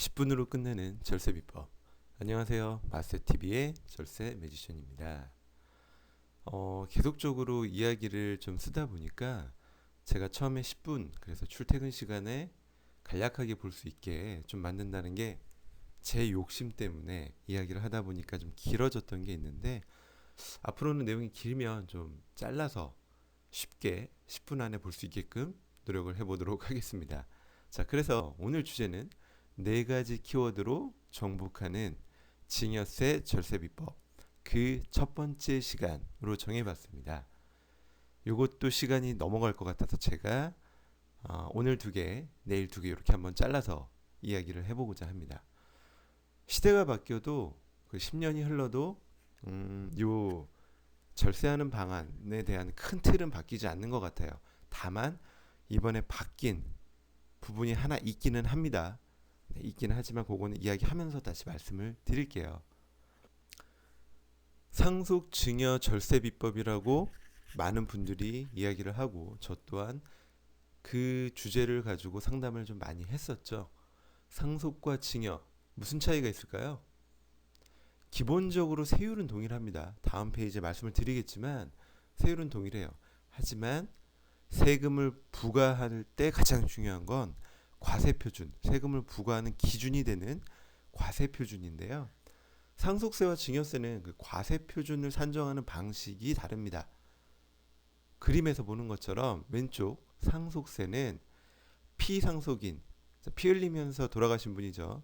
10분으로 끝내는 절세 비법. 안녕하세요. 마스터TV의 절세 매지션입니다. 계속적으로 이야기를 좀 쓰다 보니까 제가 처음에 10분, 그래서 출퇴근 시간에 간략하게 볼 수 있게 좀 만든다는 게 제 욕심 때문에 이야기를 하다 보니까 좀 길어졌던 게 있는데, 앞으로는 내용이 길면 좀 잘라서 쉽게 10분 안에 볼 수 있게끔 노력을 해보도록 하겠습니다. 자, 그래서 오늘 주제는 네 가지 키워드로 정복하는 증여세 절세 비법, 그 첫 번째 시간으로 정해봤습니다. 요것도 시간이 넘어갈 것 같아서 제가 오늘 두 개, 내일 두 개 이렇게 한번 잘라서 이야기를 해보고자 합니다. 시대가 바뀌어도 그 10년이 흘러도 요 절세하는 방안에 대한 큰 틀은 바뀌지 않는 것 같아요. 다만 이번에 바뀐 부분이 하나 있기는 합니다. 네, 있기는 하지만 그거는 이야기하면서 다시 말씀을 드릴게요. 상속 증여 절세 비법이라고 많은 분들이 이야기를 하고 저 또한 그 주제를 가지고 상담을 좀 많이 했었죠. 상속과 증여 무슨 차이가 있을까요? 기본적으로 세율은 동일합니다. 다음 페이지에 말씀을 드리겠지만 세율은 동일해요. 하지만 세금을 부과할 때 가장 중요한 건 과세표준, 세금을 부과하는 기준이 되는 과세표준인데요. 상속세와 증여세는 그 과세표준을 산정하는 방식이 다릅니다. 그림에서 보는 것처럼 왼쪽 상속세는 피상속인, 피 흘리면서 돌아가신 분이죠.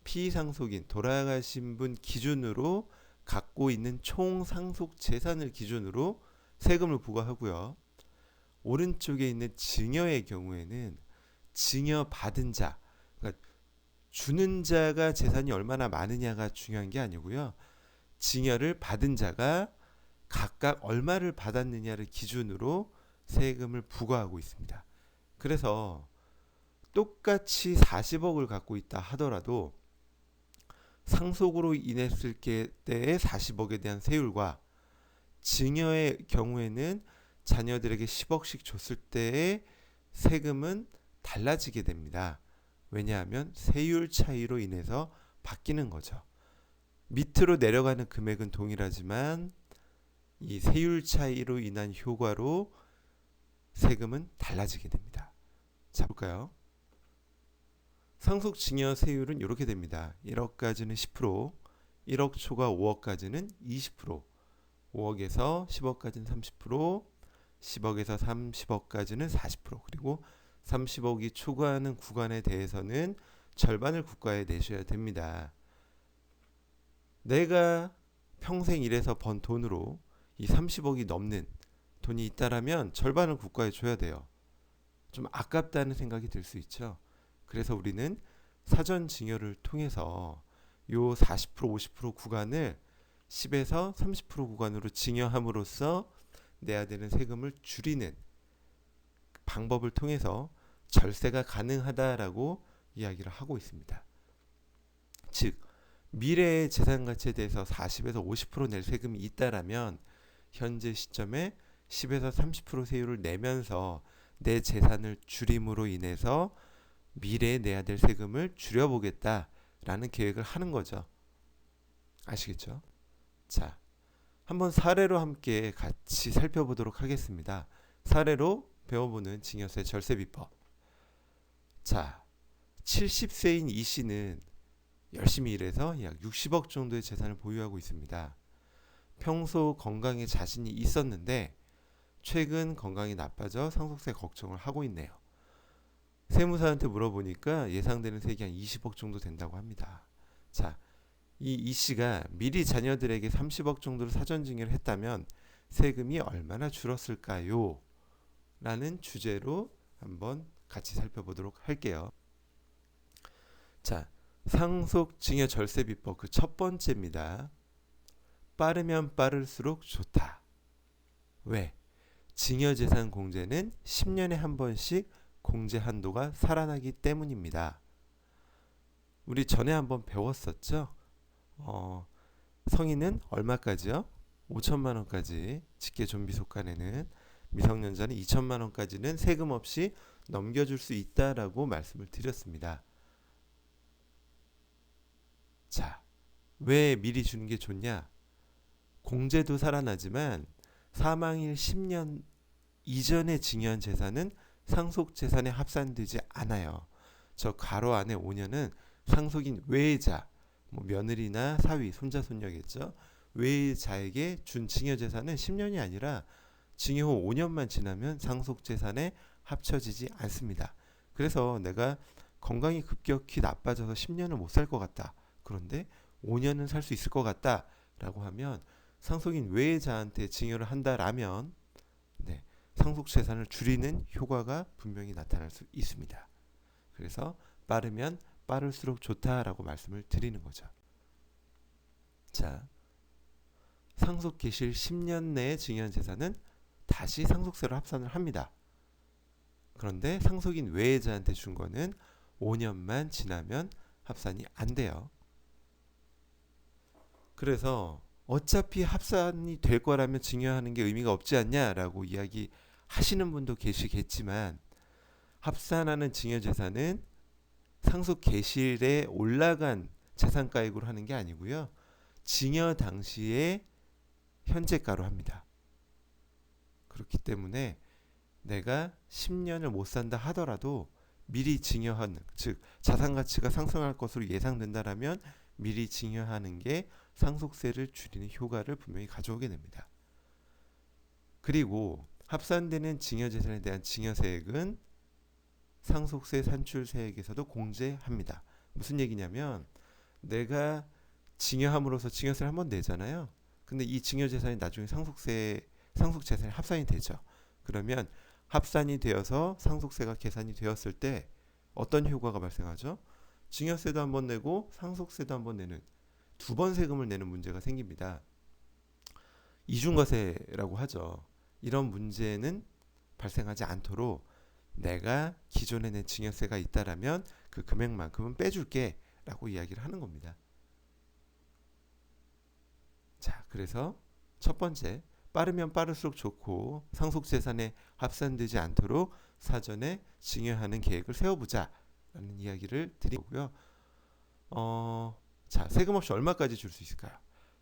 피상속인, 돌아가신 분 기준으로 갖고 있는 총 상속 재산을 기준으로 세금을 부과하고요. 오른쪽에 있는 증여의 경우에는 증여 받은 자, 그러니까 주는 자가 재산이 얼마나 많으냐가 중요한 게 아니고요. 증여를 받은 자가 각각 얼마를 받았느냐를 기준으로 세금을 부과하고 있습니다. 그래서 똑같이 40억을 갖고 있다 하더라도 상속으로 인했을 때의 40억에 대한 세율과 증여의 경우에는 자녀들에게 10억씩 줬을 때의 세금은 달라지게 됩니다. 왜냐하면 세율 차이로 인해서 바뀌는 거죠. 밑으로 내려가는 금액은 동일하지만 이 세율 차이로 인한 효과로 세금은 달라지게 됩니다. 자, 볼까요? 상속 증여 세율은 이렇게 됩니다. 1억까지는 10%, 1억 초과 5억까지는 20%, 5억에서 10억까지는 30%, 10억에서 30억까지는 40%, 그리고 30억이 초과하는 구간에 대해서는 절반을 국가에 내셔야 됩니다. 내가 평생 일해서 번 돈으로 이 30억이 넘는 돈이 있다라면 절반을 국가에 줘야 돼요. 좀 아깝다는 생각이 들 수 있죠. 그래서 우리는 사전 증여를 통해서 요 40% 50% 구간을 10에서 30% 구간으로 증여함으로써 내야 되는 세금을 줄이는 방법을 통해서 절세가 가능하다라고 이야기를 하고 있습니다. 즉 미래의 재산 가치에 대해서 40에서 50%낼 세금이 있다라면 현재 시점에 10에서 30% 세율을 내면서 내 재산을 줄임으로 인해서 미래에 내야 될 세금을 줄여보겠다라는 계획을 하는 거죠. 아시겠죠? 자, 한번 사례로 함께 같이 살펴보도록 하겠습니다. 사례로 배워보는 증여세 절세 비법. 자, 70세인 이 씨는 열심히 일해서 약 60억 정도의 재산을 보유하고 있습니다. 평소 건강에 자신이 있었는데 최근 건강이 나빠져 상속세 걱정을 하고 있네요. 세무사한테 물어보니까 예상되는 세액이 한 20억 정도 된다고 합니다. 자, 이 씨가 미리 자녀들에게 30억 정도를 사전 증여를 했다면 세금이 얼마나 줄었을까요? 라는 주제로 한번 같이 살펴보도록 할게요. 자, 상속 증여 절세 비법 그 첫 번째입니다. 빠르면 빠를수록 좋다. 왜? 증여재산 공제는 10년에 한 번씩 공제 한도가 살아나기 때문입니다. 우리 전에 한번 배웠었죠? 성인은 얼마까지요? 5천만 원까지 직계 좀비 속간에는, 미성년자는 2천만 원까지는 세금 없이 넘겨줄 수 있다라고 말씀을 드렸습니다. 자, 왜 미리 주는 게 좋냐? 공제도 살아나지만 사망일 10년 이전에 증여한 재산은 상속재산에 합산되지 않아요. 저 괄호 안에 5년은 상속인 외자, 뭐 며느리나 사위, 손자, 손녀겠죠. 외자에게 준 증여재산은 10년이 아니라 증여 후 5년만 지나면 상속재산에 합쳐지지 않습니다. 그래서 내가 건강이 급격히 나빠져서 10년을 못 살 것 같다. 그런데 5년은 살 수 있을 것 같다. 라고 하면 상속인 외자한테 증여를 한다라면 네, 상속재산을 줄이는 효과가 분명히 나타날 수 있습니다. 그래서 빠르면 빠를수록 좋다라고 말씀을 드리는 거죠. 자, 상속 개시일 10년 내에 증여한 재산은 다시 상속세로 합산을 합니다. 그런데 상속인 외자한테 준 거는 5년만 지나면 합산이 안 돼요. 그래서 어차피 합산이 될 거라면 증여하는 게 의미가 없지 않냐라고 이야기하시는 분도 계시겠지만 합산하는 증여재산은 상속 개시일에 올라간 재산가액으로 하는 게 아니고요. 증여 당시에 현재가로 합니다. 그렇기 때문에 내가 10년을 못 산다 하더라도 미리 증여하는, 즉 자산 가치가 상승할 것으로 예상된다라면 미리 증여하는 게 상속세를 줄이는 효과를 분명히 가져오게 됩니다. 그리고 합산되는 증여재산에 대한 증여세액은 상속세 산출세액에서도 공제합니다. 무슨 얘기냐면 내가 증여함으로써 증여세를 한번 내잖아요. 근데 이 증여재산이 나중에 상속재산에 합산이 되죠. 그러면 합산이 되어서 상속세가 계산이 되었을 때 어떤 효과가 발생하죠? 증여세도 한번 내고 상속세도 한번 내는 두 번 세금을 내는 문제가 생깁니다. 이중과세라고 하죠. 이런 문제는 발생하지 않도록 내가 기존에 낸 증여세가 있다라면 그 금액만큼은 빼줄게 라고 이야기를 하는 겁니다. 자, 그래서 첫 번째, 빠르면 빠를수록 좋고 상속재산에 합산되지 않도록 사전에 증여하는 계획을 세워보자 라는 이야기를 드리고요. 자, 세금 없이 얼마까지 줄 수 있을까요?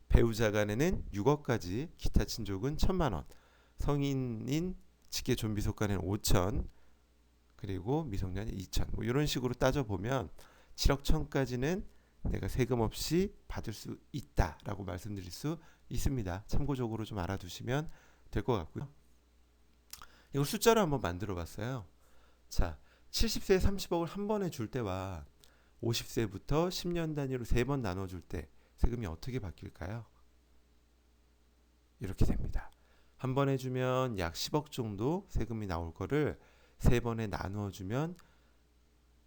배우자 간에는 6억까지, 기타 친족은 1,000만 원, 성인인 직계 존비속 간에는 5천, 그리고 미성년이 2천, 뭐 이런 식으로 따져보면 7억 1천까지는 내가 세금 없이 받을 수 있다라고 말씀드릴 수 있습니다. 참고적으로 좀 알아두시면 될 것 같고요. 이걸 숫자로 한번 만들어 봤어요. 자, 70세에 30억을 한 번에 줄 때와 50세부터 10년 단위로 3번 나눠줄 때 세금이 어떻게 바뀔까요? 이렇게 됩니다. 한 번에 주면 약 10억 정도 세금이 나올 거를 3번에 나누어 주면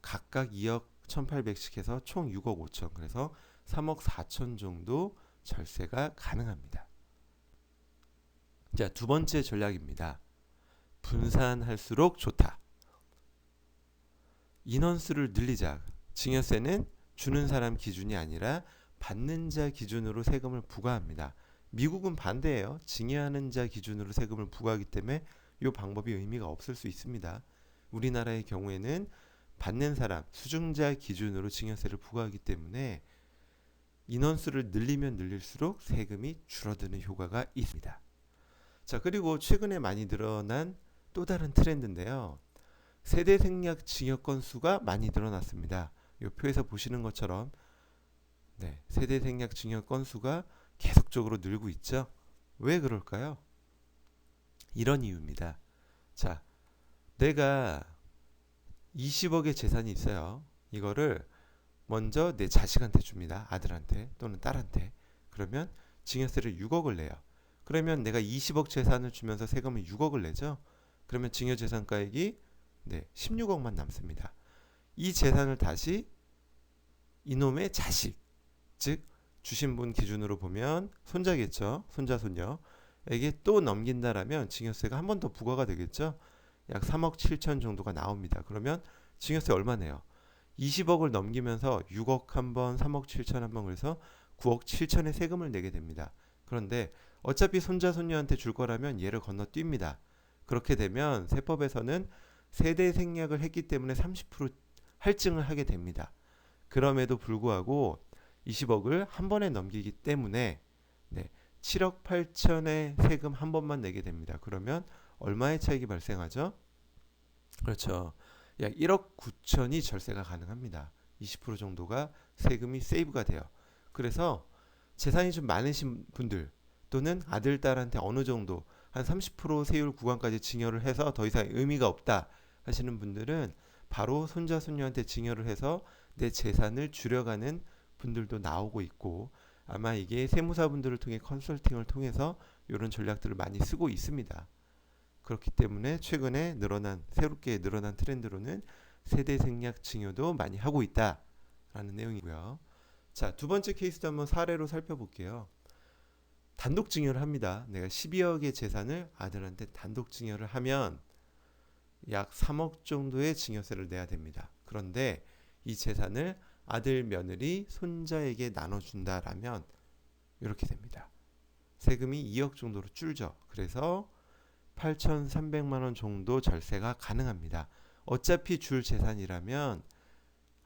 각각 2억 1,800씩 해서 총 6억 5천, 그래서 3억 4천 정도 절세가 가능합니다. 자, 두 번째 전략입니다. 분산할수록 좋다. 인원수를 늘리자. 증여세는 주는 사람 기준이 아니라 받는 자 기준으로 세금을 부과합니다. 미국은 반대예요. 증여하는 자 기준으로 세금을 부과하기 때문에 이 방법이 의미가 없을 수 있습니다. 우리나라의 경우에는 받는 사람, 수증자 기준으로 증여세를 부과하기 때문에 인원수를 늘리면 늘릴수록 세금이 줄어드는 효과가 있습니다. 자, 그리고 최근에 많이 늘어난 또 다른 트렌드인데요. 세대 생략 증여 건수가 많이 늘어났습니다. 이 표에서 보시는 것처럼 네, 세대 생략 증여 건수가 계속적으로 늘고 있죠. 왜 그럴까요? 이런 이유입니다. 자, 내가 20억의 재산이 있어요. 이거를 먼저 내 자식한테 줍니다. 아들한테 또는 딸한테. 그러면 증여세를 6억을 내요. 그러면 내가 20억 재산을 주면서 세금을 6억을 내죠. 그러면 증여재산가액이 네, 16억만 남습니다. 이 재산을 다시 이놈의 자식, 즉 주신 분 기준으로 보면 손자겠죠. 손자, 손녀에게 또 넘긴다라면 증여세가 한 번 더 부과가 되겠죠. 약 3억 7천 정도가 나옵니다. 그러면 증여세 얼마 내요? 20억을 넘기면서 6억 한 번, 3억 7천 한 번, 그래서 9억 7천의 세금을 내게 됩니다. 그런데 어차피 손자, 손녀한테 줄 거라면 얘를 건너뜁니다. 그렇게 되면 세법에서는 세대 생략을 했기 때문에 30% 할증을 하게 됩니다. 그럼에도 불구하고 20억을 한 번에 넘기기 때문에 네, 7억 8천의 세금 한 번만 내게 됩니다. 그러면 얼마의 차익이 발생하죠? 그렇죠. 약 1억 9천이 절세가 가능합니다. 20% 정도가 세금이 세이브가 돼요. 그래서 재산이 좀 많으신 분들 또는 아들, 딸한테 어느 정도 한 30% 세율 구간까지 증여를 해서 더 이상 의미가 없다 하시는 분들은 바로 손자, 손녀한테 증여를 해서 내 재산을 줄여가는 분들도 나오고 있고 아마 이게 세무사분들을 통해 컨설팅을 통해서 이런 전략들을 많이 쓰고 있습니다. 그렇기 때문에 최근에 새롭게 늘어난 트렌드로는 세대 생략 증여도 많이 하고 있다라는 내용이고요. 자, 두 번째 케이스도 한번 사례로 살펴볼게요. 단독 증여를 합니다. 내가 12억의 재산을 아들한테 단독 증여를 하면 약 3억 정도의 증여세를 내야 됩니다. 그런데 이 재산을 아들, 며느리, 손자에게 나눠준다라면 이렇게 됩니다. 세금이 2억 정도로 줄죠. 그래서 8,300만 원 정도 절세가 가능합니다. 어차피 줄 재산이라면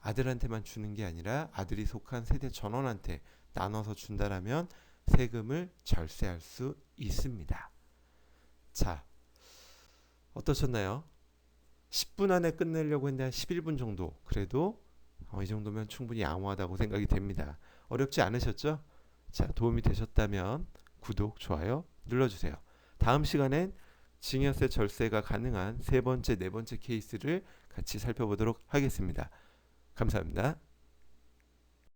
아들한테만 주는 게 아니라 아들이 속한 세대 전원한테 나눠서 준다라면 세금을 절세할 수 있습니다. 자, 어떠셨나요? 10분 안에 끝내려고 했는데 한 11분 정도. 그래도 이 정도면 충분히 양호하다고 생각이 됩니다. 어렵지 않으셨죠? 자, 도움이 되셨다면 구독, 좋아요 눌러주세요. 다음 시간엔 증여세 절세가 가능한 세 번째, 네 번째 케이스를 같이 살펴보도록 하겠습니다. 감사합니다.